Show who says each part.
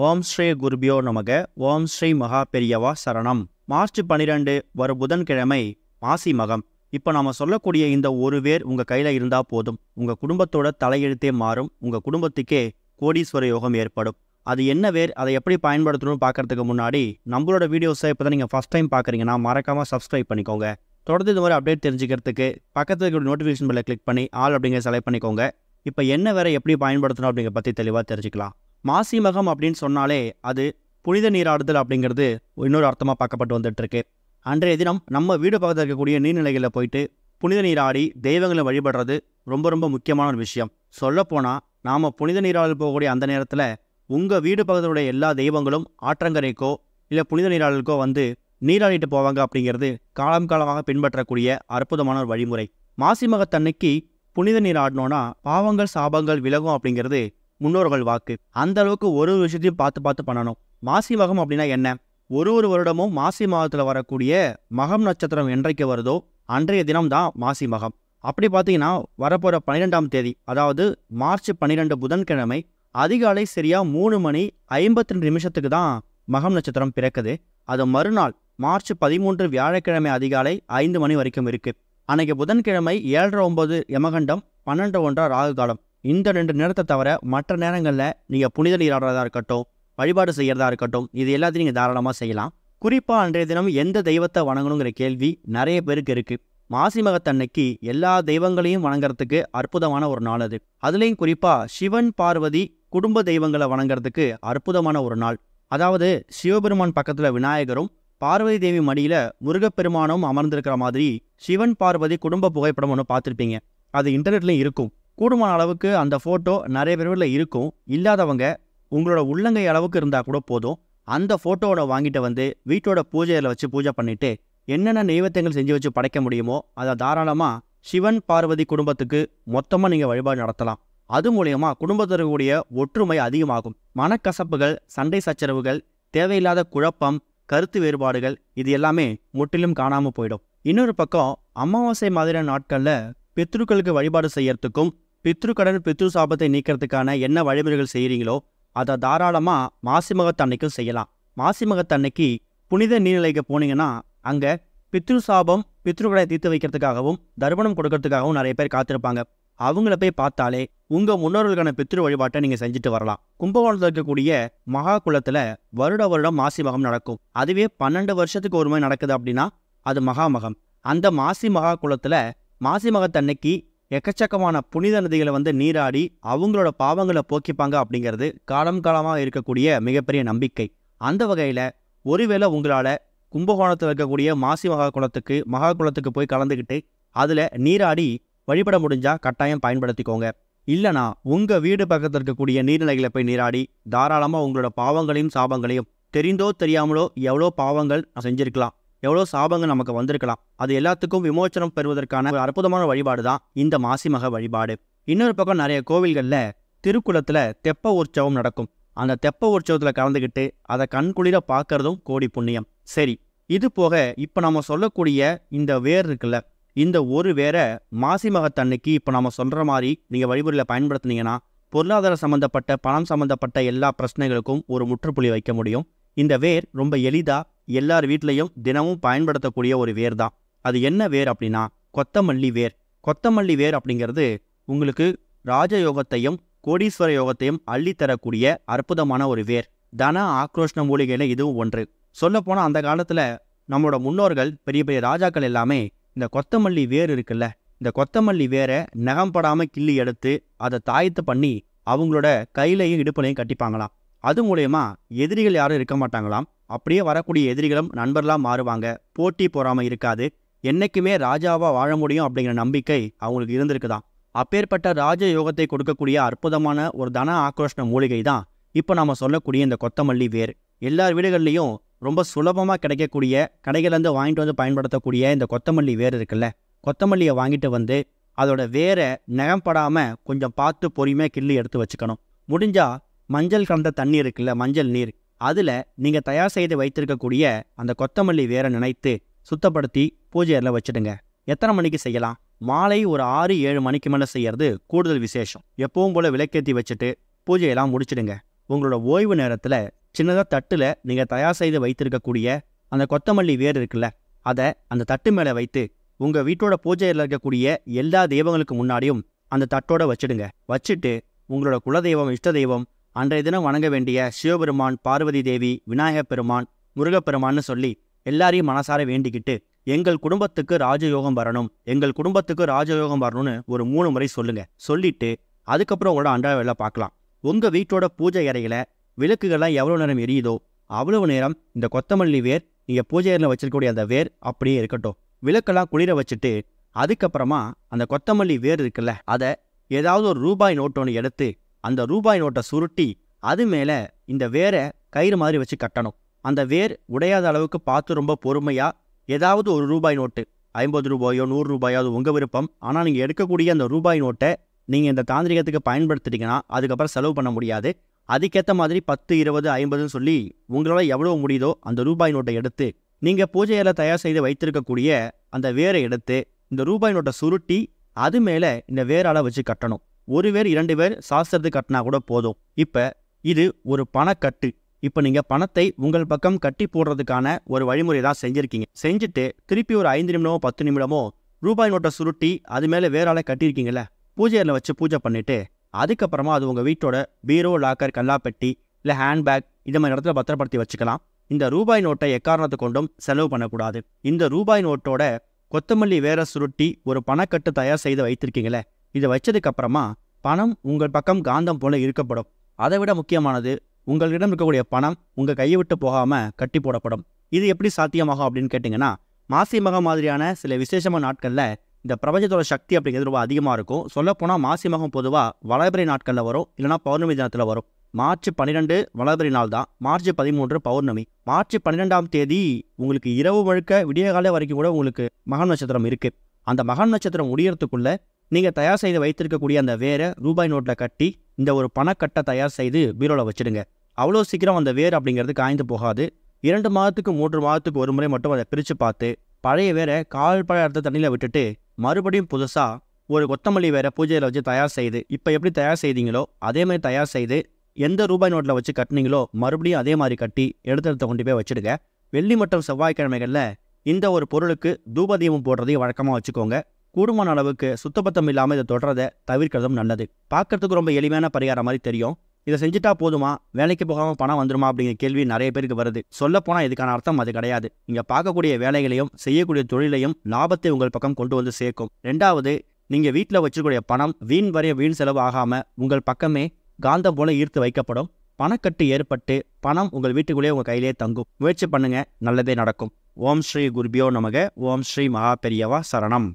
Speaker 1: ஓம் ஸ்ரீ குருபியோ நமக. ஓம் ஸ்ரீ மகா பெரியவா சரணம். மார்ச் 12 வரும் புதன்கிழமை மாசி மகம். இப்போ நாம சொல்லக்கூடிய இந்த ஒரு வேர் உங்க கையில இருந்தா போதும், உங்க குடும்பத்தோட தலையெழுத்தே மாறும். உங்க குடும்பத்துக்கே கோடீஸ்வர யோகம் ஏற்படும். அது என்ன வேர், அதை எப்படி பயன்படுத்தணும்னு பார்க்கறதுக்கு முன்னாடி நம்மளோட வீடியோஸை இப்போ தான் நீங்கள் ஃபஸ்ட் டைம் பார்க்குறீங்கன்னா மறக்காம சப்ஸ்கிரைப் பண்ணிக்கோங்க. தொடர்ந்து இது மாதிரி அப்டேட் தெரிஞ்சுக்கிறதுக்கு பக்கத்தில் இருக்கிற நோட்டிஃபிகேஷன் பெல்லை கிளிக் பண்ணி ஆல் அப்படிங்கிற செலக்ட் பண்ணிக்கோங்க. இப்போ என்ன வேற எப்படி பயன்படுத்தணும் அப்படிங்கிற பற்றி தெளிவாக தெரிஞ்சுக்கலாம். மாசி மகம் அப்படின்னு சொன்னாலே அது புனித நீராடுதல் அப்படிங்கிறது இன்னொரு அர்த்தமாக பார்க்கப்பட்டு வந்துட்டு இருக்கு. அன்றைய தினம் நம்ம வீடு பக்கத்தில் இருக்கக்கூடிய நீர்நிலைகளில் போயிட்டு புனித நீராடி தெய்வங்களை வழிபடுறது ரொம்ப ரொம்ப முக்கியமான ஒரு விஷயம். சொல்லப்போனால் நாம் புனித நீராடல் போகக்கூடிய அந்த நேரத்தில் உங்கள் வீடு பக்கத்துடைய எல்லா தெய்வங்களும் ஆற்றங்கரைக்கோ இல்லை புனித நீராடலுக்கோ வந்து நீராடிட்டு போவாங்க அப்படிங்கிறது காலம் காலமாக பின்பற்றக்கூடிய அற்புதமான ஒரு வழிமுறை. மாசி மகத்தன்னைக்கு புனித நீராடணும்னா பாவங்கள் சாபங்கள் விலகும் அப்படிங்கிறது முன்னோர்கள் வாக்கு. அந்த அளவுக்கு ஒரு விஷயத்தையும் பார்த்து பார்த்து பண்ணணும். மாசி மகம் அப்படின்னா என்ன? ஒரு வருடமும் மாசி மாதத்தில் வரக்கூடிய மகம் நட்சத்திரம் என்றைக்கு வருதோ அன்றைய தினம் தான் மாசி மகம். அப்படி பார்த்தீங்கன்னா வரப்போகிற 12ஆம் தேதி, அதாவது மார்ச் 12 புதன்கிழமை அதிகாலை சரியா 3:52 தான் மகம் நட்சத்திரம் பிறக்குது. அது மறுநாள் மார்ச் 13 வியாழக்கிழமை அதிகாலை 5 மணி வரைக்கும் இருக்கு. அன்னைக்கு புதன்கிழமை 7:09 யமகண்டம், 12:01 ராகு காலம். இந்த 2 நேரத்தை தவிர மற்ற நேரங்களில் நீங்கள் புனித நீராடுறதா இருக்கட்டும், வழிபாடு செய்யறதா இருக்கட்டும், இது எல்லாத்தையும் நீங்கள் தாராளமாக செய்யலாம். குறிப்பாக அன்றைய தினம் எந்த தெய்வத்தை வணங்கணுங்கிற கேள்வி நிறைய பேருக்கு இருக்கு. மாசி மகத்தன்னைக்கு எல்லா தெய்வங்களையும் வணங்குறதுக்கு அற்புதமான ஒரு நாள் அது. அதுலேயும் குறிப்பாக சிவன் பார்வதி குடும்ப தெய்வங்களை வணங்குறதுக்கு அற்புதமான ஒரு நாள். அதாவது சிவபெருமான் பக்கத்தில் விநாயகரும் பார்வதி தேவி மடியில முருகப்பெருமானும் அமர்ந்திருக்கிற மாதிரி சிவன் பார்வதி குடும்ப புகைப்படம் ஒன்று பார்த்துருப்பீங்க. அது இன்டர்நெட்லையும் இருக்கும். கூடுமான அளவுக்கு அந்த ஃபோட்டோ நிறைய பேரில் இருக்கும். இல்லாதவங்க உங்களோட உள்ளங்கை அளவுக்கு இருந்தால் கூட போதும், அந்த ஃபோட்டோவோட வாங்கிட்டு வந்து வீட்டோட பூஜையில் வச்சு பூஜை பண்ணிட்டு என்னென்ன நெய்வேத்தியங்கள் செஞ்சு வச்சு படைக்க முடியுமோ அதை தாராளமாக சிவன் பார்வதி குடும்பத்துக்கு மொத்தமாக நீங்கள் வழிபாடு நடத்தலாம். அது மூலயமா குடும்பத்தில் இருக்கக்கூடிய ஒற்றுமை அதிகமாகும். மனக்கசப்புகள், சண்டை சச்சரவுகள், தேவையில்லாத குழப்பம், கருத்து வேறுபாடுகள் இது எல்லாமே முற்றிலும் காணாமல் போயிடும். இன்னொரு பக்கம் அமாவாசை மாதிரியான நாட்களில் பித்ருக்களுக்கு வழிபாடு செய்யறதுக்கும் பித்ருக்கடன் பித்ரு சாபத்தை நீக்கிறதுக்கான என்ன வழிமுறைகள் செய்கிறீங்களோ அதை தாராளமாக மாசி மகத்தன்னைக்கும் செய்யலாம். மாசி மகத்தன்னைக்கு புனித நீர்நிலைக்கு போனீங்கன்னா அங்கே பித்ரு சாபம் பித்ருக்கடை தீர்த்து வைக்கிறதுக்காகவும் தர்ப்பணம் கொடுக்கறதுக்காகவும் நிறைய பேர் காத்திருப்பாங்க. அவங்கள போய் பார்த்தாலே உங்கள் முன்னோர்களுக்கான பித்ரு வழிபாட்டை நீங்கள் செஞ்சுட்டு வரலாம். கும்பகோணத்தில் இருக்கக்கூடிய மகா குளத்தில் வருடம் மாசி மகம் நடக்கும். அதுவே 12 வருஷத்துக்கு ஒரு முறை நடக்குது அப்படின்னா அது மகாமகம். அந்த மாசி மகா குளத்தில் மாசி மகத்தன்னைக்கு எக்கச்சக்கமான புனித நதிகளை வந்து நீராடி அவங்களோட பாவங்களை போக்கிப்பாங்க அப்படிங்கிறது காலம் காலமாக இருக்கக்கூடிய மிகப்பெரிய நம்பிக்கை. அந்த வகையில் ஒருவேளை உங்களால் கும்பகோணத்தில் இருக்கக்கூடிய மாசி மகா குளத்துக்கு போய் கலந்துக்கிட்டு அதில் நீராடி வழிபட முடிஞ்சால் கட்டாயம் பயன்படுத்திக்கோங்க. இல்லைனா உங்கள் வீடு பக்கத்தில் இருக்கக்கூடிய நீர்நிலைகளை போய் நீராடி தாராளமாக உங்களோட பாவங்களையும் சாபங்களையும் தெரிந்தோ தெரியாமலோ எவ்வளோ பாவங்கள் செஞ்சுருக்கலாம், எவ்வளோ சாபங்கள் நமக்கு வந்திருக்கலாம், அது எல்லாத்துக்கும் விமோச்சனம் பெறுவதற்கான ஒரு அற்புதமான வழிபாடு தான் இந்த மாசி மக வழிபாடு. இன்னொரு பக்கம் நிறைய கோவில்களில் திருக்குளத்தில் தெப்ப உற்சவம் நடக்கும். அந்த தெப்ப உற்சவத்தில் கலந்துக்கிட்டு அதை கண்குளிர பார்க்கறதும் கோடி புண்ணியம். சரி, இது போக இப்போ நம்ம சொல்லக்கூடிய இந்த வேர் இருக்குல்ல, இந்த ஒரு வேரை மாசி மகத்தன்னைக்கு இப்போ நம்ம சொல்கிற மாதிரி நீங்கள் வழிமுறையில் பயன்படுத்தினீங்கன்னா பொருளாதார சம்மந்தப்பட்ட பணம் சம்மந்தப்பட்ட எல்லா பிரச்சனைகளுக்கும் ஒரு முற்றுப்புள்ளி வைக்க முடியும். இந்த வேர் ரொம்ப எளிதாக எல்லார் வீட்லையும் தினமும் பயன்படுத்தக்கூடிய ஒரு வேர் தான். அது என்ன வேர் அப்படின்னா கொத்தமல்லி வேர். கொத்தமல்லி வேர் அப்படிங்கிறது உங்களுக்கு ராஜயோகத்தையும் கோடீஸ்வர யோகத்தையும் அள்ளித்தரக்கூடிய அற்புதமான ஒரு வேர். தன ஆக்ரோஷ்ண மூலிகையில் இதுவும் ஒன்று. சொல்லப்போனால் அந்த காலத்தில் நம்மளோட முன்னோர்கள் பெரிய பெரிய ராஜாக்கள் எல்லாமே இந்த கொத்தமல்லி வேர் இருக்குல்ல, இந்த கொத்தமல்லி வேரை நகம்படாமல் கிள்ளி எடுத்து அதை தாயத்து பண்ணி அவங்களோட கையிலையும் இடுப்புலையும் கட்டிப்பாங்களாம். அது மூலயமா எதிரிகள் யாரும் இருக்க மாட்டாங்களாம். அப்படியே வரக்கூடிய எதிரிகளும் நண்பர்களாக மாறுவாங்க. போட்டி போறாமல் இருக்காது. என்னைக்குமே ராஜாவாக வாழ முடியும் அப்படிங்கிற நம்பிக்கை அவங்களுக்கு இருந்திருக்குதான். அப்பேற்பட்ட ராஜ யோகத்தை கொடுக்கக்கூடிய அற்புதமான ஒரு தன ஆக்ரோஷ்ண மூலிகை தான் இப்போ நம்ம சொல்லக்கூடிய இந்த கொத்தமல்லி வேர். எல்லார் வீடுகள்லையும் ரொம்ப சுலபமாக கிடைக்கக்கூடிய, கடைகள்லேருந்து வாங்கிட்டு வந்து பயன்படுத்தக்கூடிய இந்த கொத்தமல்லி வேர் இருக்குல்ல, கொத்தமல்லியை வாங்கிட்டு வந்து அதோட வேரை நகம்படாமல் கொஞ்சம் பார்த்து பொறுமையாக கிள்ளி எடுத்து வச்சுக்கணும். முடிஞ்சால் மஞ்சள் கலந்த தண்ணி இருக்குல்ல, மஞ்சள் நீர், அதில் நீங்கள் தயார் செய்து வைத்திருக்கக்கூடிய அந்த கொத்தமல்லி வேரை நினைத்து சுத்தப்படுத்தி பூஜையில் வச்சுடுங்க. எத்தனை மணிக்கு செய்யலாம்? மாலை ஒரு 6-7 மணிக்கு மேலே செய்யறது கூடுதல் விசேஷம். எப்பவும் போல் விளக்கேற்றி வச்சுட்டு பூஜையெல்லாம் முடிச்சிடுங்க. உங்களோட ஓய்வு நேரத்துல சின்னதா தட்டுல நீங்க தயார் செய்து வைத்திருக்கக்கூடிய அந்த கொத்தமல்லி வேர் இருக்குல்ல, அதை அந்த தட்டு மேல வைத்து உங்க வீட்டோட பூஜையில் இருக்கக்கூடிய எல்லா தெய்வங்களுக்கு முன்னாடியும் அந்த தட்டோட வச்சிடுங்க. வச்சுட்டு உங்களோட குலதெய்வம், இஷ்ட தெய்வம், அன்றைய தினம் வணங்க வேண்டிய சிவபெருமான், பார்வதி தேவி, விநாயகப் பெருமான், முருகப்பெருமான்னு சொல்லி எல்லாரையும் மனசார வேண்டிக்கிட்டு எங்கள் குடும்பத்துக்கு ராஜயோகம் வரணும், எங்கள் குடும்பத்துக்கு ராஜயோகம் வரணும்னு ஒரு 3 முறை சொல்லுங்க. சொல்லிட்டு அதுக்கப்புறம் உங்களோட அன்றாட வேலை பார்க்கலாம். உங்க வீட்டோட பூஜை அறையில விளக்குகள்லாம் எவ்வளவு நேரம் எரியுதோ அவ்வளவு நேரம் இந்த கொத்தமல்லி வேர், நீங்க பூஜை அறையில் வச்சிருக்கக்கூடிய அந்த வேர் அப்படியே இருக்கட்டும். விளக்கெல்லாம் குளிர வச்சுட்டு அதுக்கப்புறமா அந்த கொத்தமல்லி வேர் இருக்குல்ல, அதை ஏதாவது ஒரு ரூபாய் நோட்டு ஒன்று எடுத்து அந்த ரூபாய் நோட்டை சுருட்டி அது மேல இந்த வேரை கயிறு மாதிரி வச்சு கட்டணும். அந்த வேர் உடையாத அளவுக்கு பார்த்து ரொம்ப பொறுமையா ஏதாவது ஒரு ரூபாய் நோட்டு, 50 ரூபாயோ 100 ரூபாயோ, அது உங்க விருப்பம். ஆனால் நீங்க எடுக்கக்கூடிய அந்த ரூபாய் நோட்டை நீங்க இந்த தாந்திரிகத்துக்கு பயன்படுத்திட்டீங்கன்னா அதுக்கப்புறம் செலவு பண்ண முடியாது. அதுக்கேற்ற மாதிரி 10, 20, 50ன்னு சொல்லி உங்களால எவ்வளவு முடியுதோ அந்த ரூபாய் நோட்டை எடுத்து நீங்க பூஜையில தயார் செய்து வைத்திருக்கக்கூடிய அந்த வேரை எடுத்து இந்த ரூபாய் நோட்டை சுருட்டி அது மேல இந்த வேரால வச்சு கட்டணும். 1 வேர் 2 வேர் சாஸ்திரத்துக்கு கட்டினா கூட போதும். இப்ப இது ஒரு பணக்கட்டு. இப்ப நீங்க பணத்தை உங்கள் பக்கம் கட்டி போடுறதுக்கான ஒரு வழிமுறை தான் செஞ்சிருக்கீங்க. செஞ்சுட்டு திருப்பி ஒரு 5 நிமிடமோ 10 நிமிடமோ ரூபாய் நோட்டை சுருட்டி அது மேல வேரால கட்டியிருக்கீங்கல்ல, பூஜையில வச்சு பூஜை பண்ணிட்டு அதுக்கப்புறமா அது உங்க வீட்டோட பீரோ, லாக்கர், கல்லாப்பெட்டி இல்ல ஹேண்ட்பேக் இந்த மாதிரி இடத்துல பத்திரப்படுத்தி வச்சுக்கலாம். இந்த ரூபாய் நோட்டை எக்காரணத்தை கொண்டும் செலவு பண்ணக்கூடாது. இந்த ரூபாய் நோட்டோட கொத்தமல்லி வேற சுருட்டி ஒரு பணக்கட்டு தயார் செய்து வைத்திருக்கீங்களே, இதை வச்சதுக்கு அப்புறமா பணம் உங்கள் பக்கம் காந்தம் போல இருக்கப்படும். அதை விட முக்கியமானது, உங்களிடம் இருக்கக்கூடிய பணம் உங்க கையை விட்டு போகாம கட்டி போடப்படும். இது எப்படி சாத்தியமாகும் அப்படின்னு கேட்டிங்கன்னா, மாசி மகம் மாதிரியான சில விசேஷமான நாட்கள்ல இந்த பிரபஞ்சத்தோட சக்தி அப்படிங்கிறது ரொம்ப அதிகமாக இருக்கும். சொல்லப்போனால் மாசி மகம் பொதுவாக வளர்பிறை நாட்களில் வரும், இல்லைனா பௌர்ணமி தினத்தில் வரும். மார்ச் 12 வளர்பிறை நாள் தான், மார்ச் 13 பௌர்ணமி. மார்ச் 12ஆம் தேதி உங்களுக்கு இரவு முழுக்க விடிய காலை வரைக்கும் கூட உங்களுக்கு மகம் நட்சத்திரம் இருக்கு. அந்த மகம் நட்சத்திரம் முடியறதுக்குள்ள நீங்கள் தயார் செய்து வைத்திருக்கக்கூடிய அந்த வேரை ரூபாய் நோட்டில் கட்டி இந்த ஒரு பணக்கட்டை தயார் செய்து பீரோவில் வச்சுடுங்க. அவ்வளோ சீக்கிரம் அந்த வேர் அப்படிங்கிறது காய்ந்து போகாது. 2 மாதத்துக்கு 3 மாதத்துக்கு ஒரு முறை மட்டும் அதை பிரித்து பார்த்து பழைய வேரை கால் பழைய இடத்த தண்ணியில் விட்டுட்டு மறுபடியும் புதுசாக ஒரு கொத்தமல்லி வேரை பூஜையில் வச்சு தயார் செய்து, இப்போ எப்படி தயார் செய்தீங்களோ அதே மாதிரி தயார் செய்து எந்த ரூபாய் நோட்டில் வச்சு கட்டினீங்களோ மறுபடியும் அதே மாதிரி கட்டி எடுத்து கொண்டு போய் வச்சுடுங்க. வெள்ளி மற்றும் செவ்வாய்க்கிழமைகளில் இந்த ஒரு பொருளுக்கு தூபதீபம் போடுறதையும் வழக்கமாக வச்சுக்கோங்க. கூடுமான அளவுக்கு சுத்தபத்தம் இல்லாமல் இதை தொடரதை தவிர்க்கிறதும் நல்லது. பார்க்கறதுக்கு ரொம்ப எளிமையான பரிகாரம் மாதிரி தெரியும். இதை செஞ்சுட்டா போதுமா, வேலைக்கு போகாமல் பணம் வந்துருமா அப்படிங்கிற கேள்வி நிறைய பேருக்கு வருது. சொல்லப்போனால் இதுக்கான அர்த்தம் அது கிடையாது. நீங்கள் பார்க்கக்கூடிய வேலைகளையும் செய்யக்கூடிய தொழிலையும் லாபத்தை உங்கள் பக்கம் கொண்டு வந்து சேர்க்கும். 2வது, நீங்கள் வீட்டில் வச்சுக்கூடிய பணம் வீண் செலவு ஆகாமல் உங்கள் பக்கமே காந்தம் போல ஈர்த்து வைக்கப்படும். பணக்கட்டு ஏற்பட்டு பணம் உங்கள் வீட்டுக்குள்ளேயே உங்கள் கையிலே தங்கும். முயற்சி பண்ணுங்க, நல்லதே நடக்கும். ஓம் ஸ்ரீ குருபியோ நமக. ஓம் ஸ்ரீ மகா பெரியவா சரணம்.